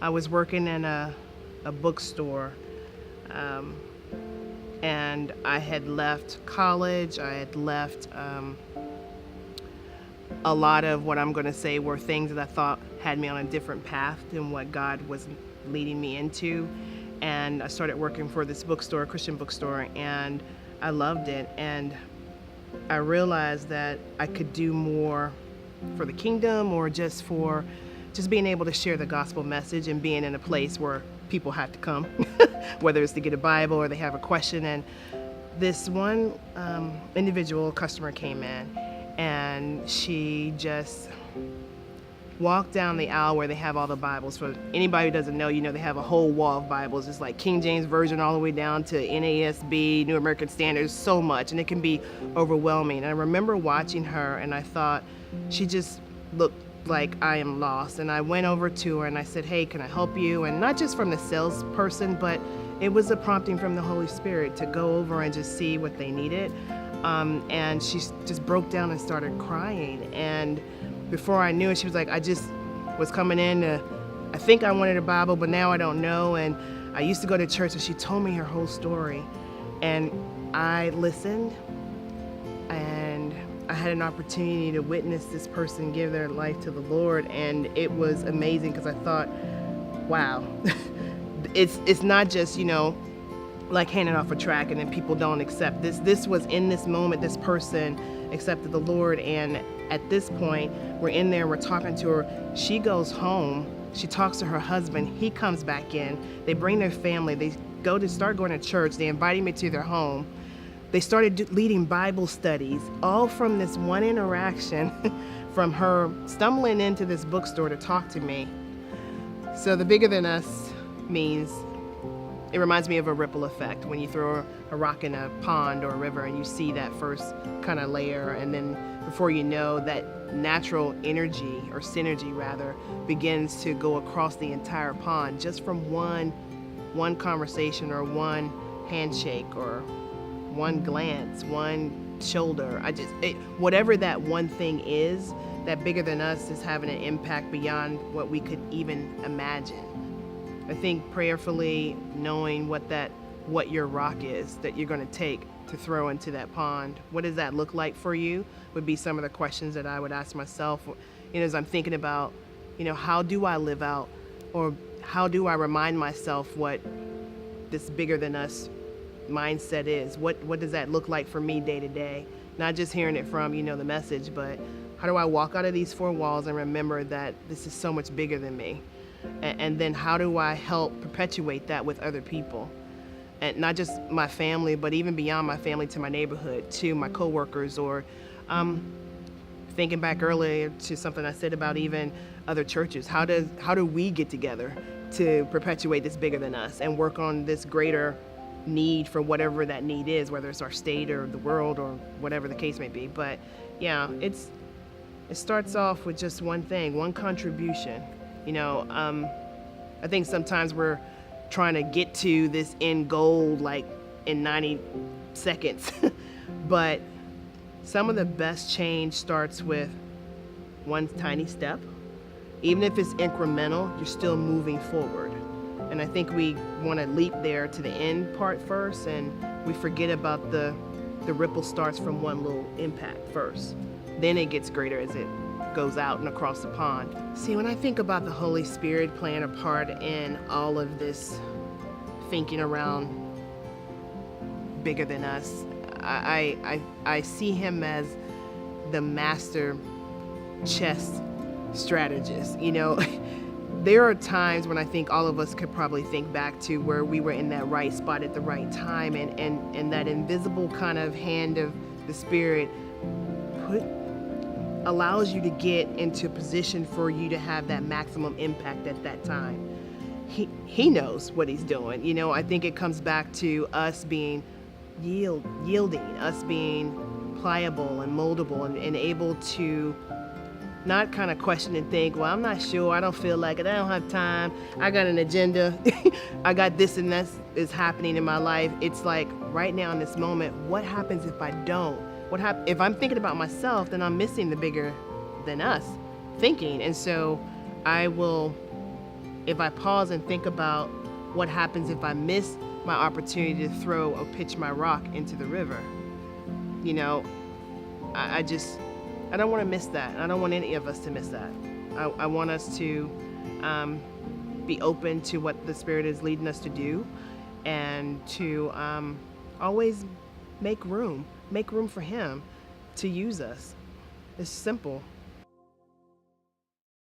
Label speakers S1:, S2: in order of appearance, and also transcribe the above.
S1: I was working in a bookstore, um, and I had left college. I had left a lot of what I'm going to say were things that I thought had me on a different path than what God was leading me into. And I started working for this bookstore, a Christian bookstore, and I loved it. And I realized that I could do more for the kingdom, or just being able to share the gospel message and being in a place where people had to come, whether it's to get a Bible or they have a question. And this one individual customer came in, and she just walked down the aisle where they have all the Bibles. For anybody who doesn't know, they have a whole wall of Bibles. It's like King James Version all the way down to NASB, New American Standards, so much, and it can be overwhelming. And I remember watching her, and I thought she just looked like I am lost. And I went over to her and I said, "Hey, can I help you?" And not just from the salesperson, but it was a prompting from the Holy Spirit to go over and just see what they needed. And she just broke down and started crying. And before I knew it, she was like, "I just was coming in I think I wanted a Bible, but now I don't know. And I used to go to church." And she told me her whole story. And I listened, and I had an opportunity to witness this person give their life to the Lord. And it was amazing, because I thought, wow, it's not just, like handing off a track and then people don't accept this. This was in this moment, this person accepted the Lord. And at this point, we're in there, we're talking to her. She goes home, she talks to her husband, he comes back in, they bring their family, they start going to church, they invited me to their home. They started leading Bible studies, all from this one interaction, from her stumbling into this bookstore to talk to me. So the bigger than us means, it reminds me of a ripple effect. When you throw a rock in a pond or a river and you see that first kind of layer, and then before you know, that natural energy, or synergy rather, begins to go across the entire pond just from one conversation, or one handshake, or one glance, one shoulder. Whatever that one thing is, that bigger than us is having an impact beyond what we could even imagine. I think prayerfully knowing what your rock is that you're going to take to throw into that pond. What does that look like for you? Would be some of the questions that I would ask myself, as I'm thinking about, how do I live out, or how do I remind myself what this bigger than us mindset is? What does that look like for me day to day? Not just hearing it from, the message, but how do I walk out of these four walls and remember that this is so much bigger than me? And then how do I help perpetuate that with other people? And not just my family, but even beyond my family, to my neighborhood, to my coworkers, or thinking back earlier to something I said about even other churches. How do we get together to perpetuate this bigger than us and work on this greater need for whatever that need is, whether it's our state or the world or whatever the case may be? But yeah, it starts off with just one thing, one contribution. I think sometimes we're trying to get to this end goal like in 90 seconds. But some of the best change starts with one tiny step. Even if it's incremental, you're still moving forward. And I think we want to leap there to the end part first, and we forget about the ripple starts from one little impact first. Then it gets greater as it goes out and across the pond. See, when I think about the Holy Spirit playing a part in all of this thinking around bigger than us, I see him as the master chess strategist. There are times when I think all of us could probably think back to where we were in that right spot at the right time, and that invisible kind of hand of the Spirit allows you to get into a position for you to have that maximum impact at that time. He knows what he's doing. I think it comes back to us being yielding, us being pliable and moldable, and able to not kind of question and think, well, I'm not sure, I don't feel like it, I don't have time, I got an agenda, I got this and that is happening in my life. It's like right now in this moment, what happens if I don't? If I'm thinking about myself, then I'm missing the bigger than us thinking. And so I will if I pause and think about what happens if I miss my opportunity to throw or pitch my rock into the river, you know, I don't want to miss that. I don't want any of us to miss that. I want us to be open to what the Spirit is leading us to do, and to always make room for Him to use us. It's simple.